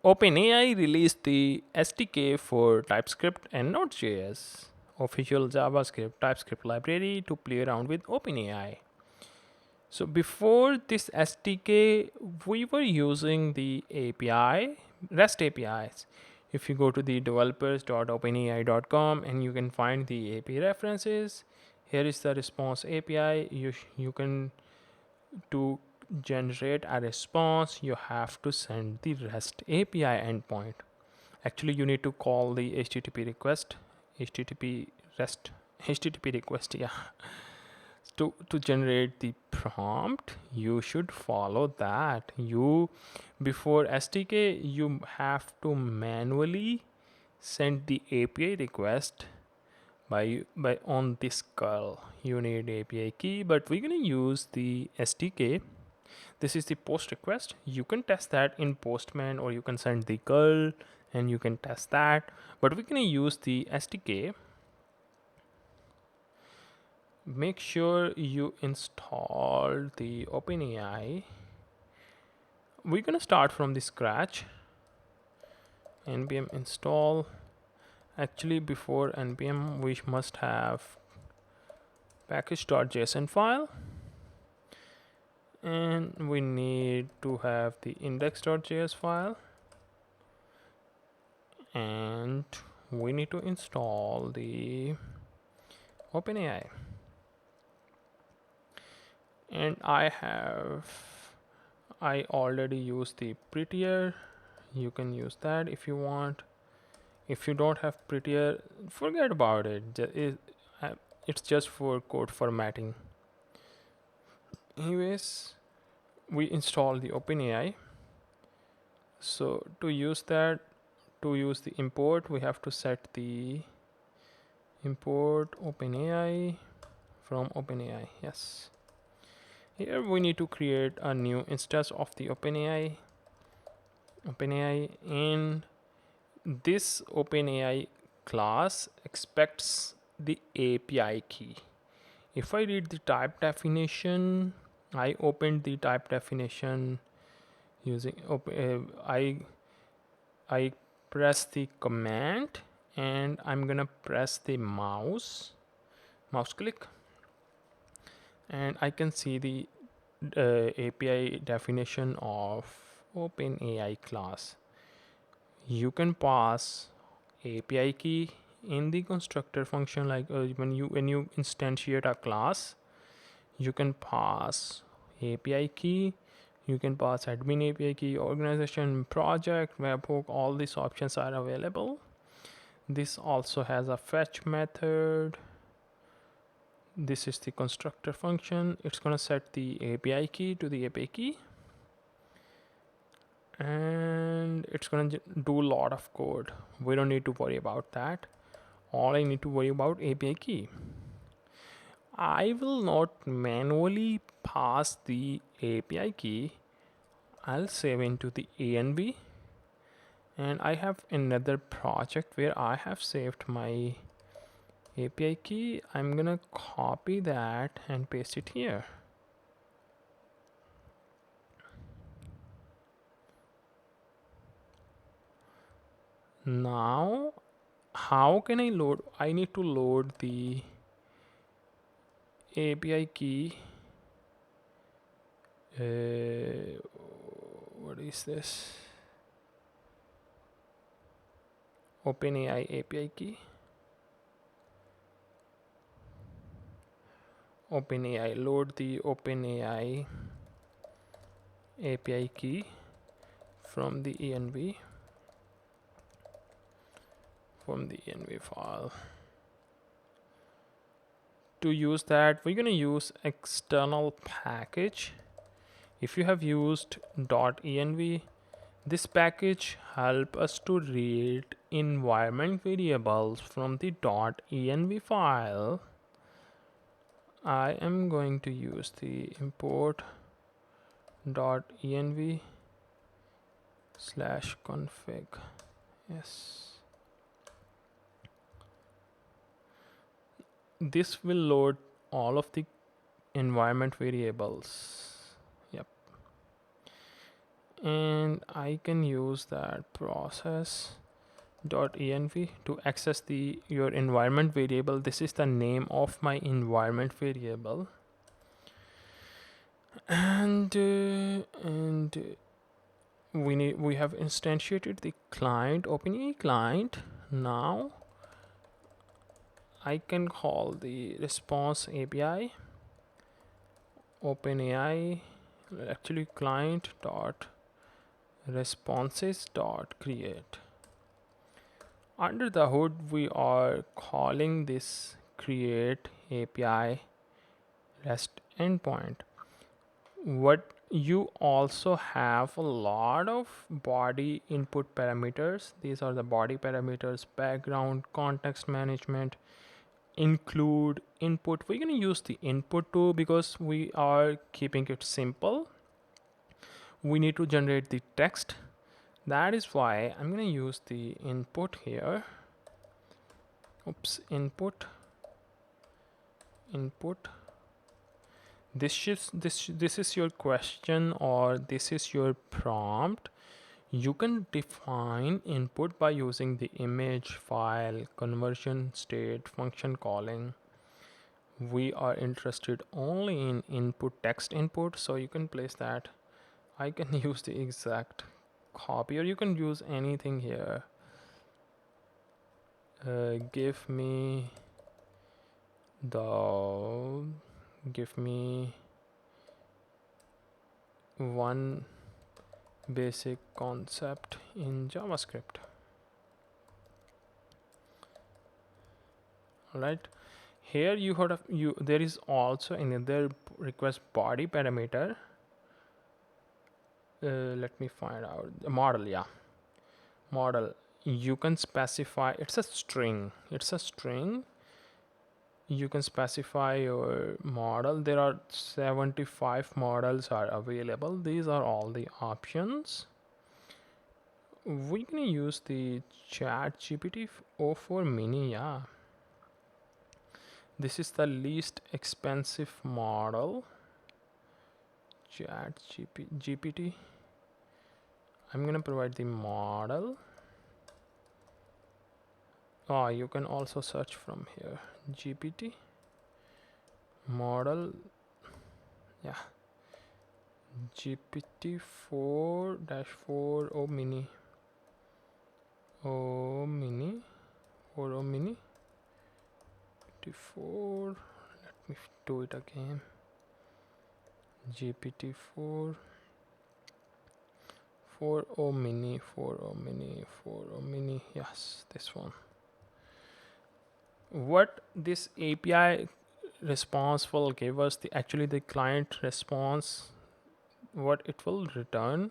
OpenAI released the SDK for TypeScript and Node.js, official JavaScript TypeScript library to play around with OpenAI. So before this SDK, we were using the API, REST APIs. If you go to the developers.openai.com and you can find the API references, here is the response API. You can to generate a response, you have to send the REST API endpoint. Actually, you need to call the HTTP request, HTTP REST, HTTP request, yeah. To generate the prompt, you should follow that. Before SDK, you have to manually send the API request by on this curl. You need API key, but we're gonna use the SDK. This is the post request. You can test that in Postman, or you can send the curl and you can test that, but we're gonna use the SDK. Make sure you install the OpenAI. We're gonna start from the scratch. Npm install. Actually, before npm, we must have package.json file, and we need to have the index.js file, and we need to install the OpenAI. And I already used the prettier. You can use that if you want. If you don't have prettier, forget about it. It's just for code formatting. Anyways, we install the OpenAI. So to use the import, we have to set the import OpenAI from OpenAI. Yes. Here we need to create a new instance of the OpenAI. And this OpenAI class expects the API key. If I read the type definition, I opened the type definition using I press the command, and I'm gonna press the mouse click, and I can see the API definition of OpenAI class. You can pass API key in the constructor function, like when you instantiate a class, you can pass API key. You can pass admin API key, organization, project, webhook. All these options are available. This also has a fetch method. This is the constructor function. It's gonna set the API key to the API key, and it's gonna do a lot of code. We don't need to worry about that. All I need to worry about API key. I will not manually pass the API key. I'll save into the env, and I have another project where I have saved my API key. I'm gonna copy that and paste it here. Now, how can I load? I need to load the API key. What is this? OpenAI API key. OpenAI, load the OpenAI API key from the env file. To use that, we're gonna use external package. If you have used .env, this package help us to read environment variables from the .env file. I am going to use the import .env /config. Yes. This will load all of the environment variables. Yep. and I can use that process.env to access your environment variable. This is the name of my environment variable, and we have instantiated the client, OpenAI client. Now I can call the response API OpenAI, actually client dot responses dot create. Under the hood, we are calling this create API REST endpoint. What you also have a lot of body input parameters. These are the body parameters: background, context management, include, input. We're going to use the input too because we are keeping it simple. We need to generate the text. That is why I'm going to use the input here. Oops, input. This is your question, or this is your prompt. You can define input by using the image, file, conversion, state, function calling. We are interested only in input, text input, so you can place that. I can use the exact copy, or you can use anything here. Give me one basic concept in JavaScript. Alright, here there is also another request body parameter. Let me find out the model. Yeah, model. You can specify, it's a string. You can specify your model. There are 75 models are available. These are all the options. We're gonna use the chat GPT 04 mini. Yeah, this is the least expensive model. Chat GPT. I'm gonna provide the model. You can also search from here. GPT model. Yeah, GPT 4-4 O mini. 4 O mini 54. Let me do it again. GPT 4 O mini. Yes, this one. What this API response will give us, the client response, what it will return.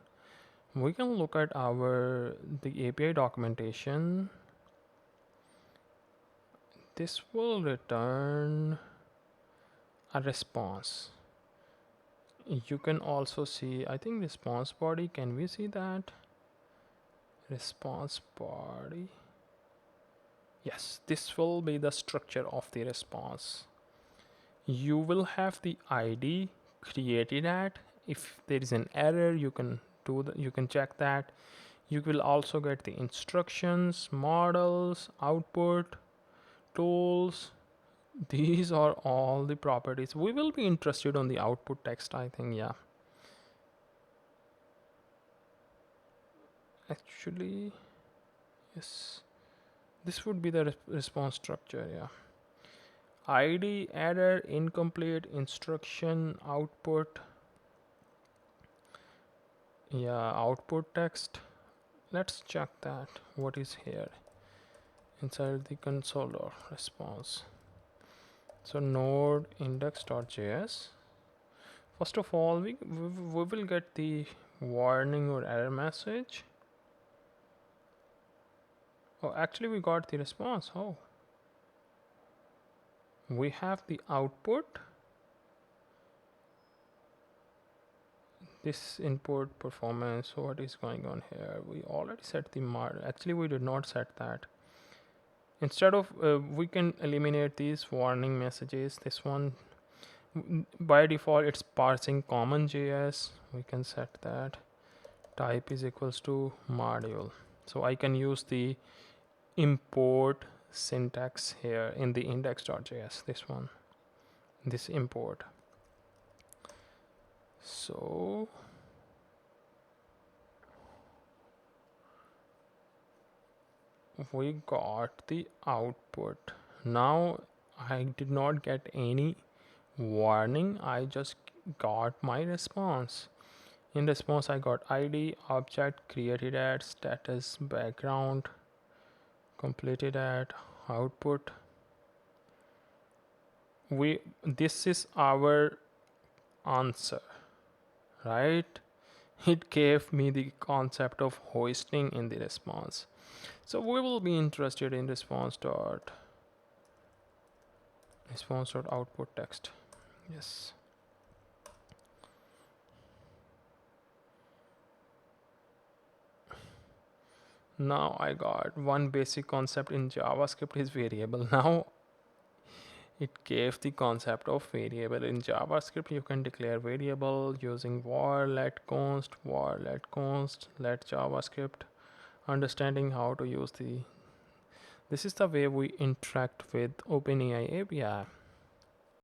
We can look at the API documentation. This will return a response. You can also see, I think, response body. Can we see that? Response body. Yes, this will be the structure of the response. You will have the ID created at. If there is an error, you can check that. You will also get the instructions, models, output, tools. These are all the properties. We will be interested on the output text, I think. Yeah, actually, yes, this would be the response structure. Yeah, ID, error, incomplete, instruction, output. Yeah, output text. Let's check that. What is here inside the console or response? So node index.js. First of all, we will get the warning or error message. Oh, actually we got the response. Oh, we have the output. This input performance. What is going on here? We already set the mod. Actually, we did not set that. Instead of we can eliminate these warning messages. This one, by default, it's parsing common JS. We can set that. type is equals to module. So I can use the import syntax here in the index.js, this one, this import. So we got the output. Now I did not get any warning, I just got my response. In response I got id, object, created at, status, background, completed at, output. This is our answer, right? It gave me the concept of hoisting in the response. So we will be interested in response.output text. Yes. Now I got one basic concept in JavaScript is variable. Now it gave the concept of variable. In JavaScript you can declare variable using var let const, let JavaScript. Understanding how to use this is the way we interact with OpenAI API.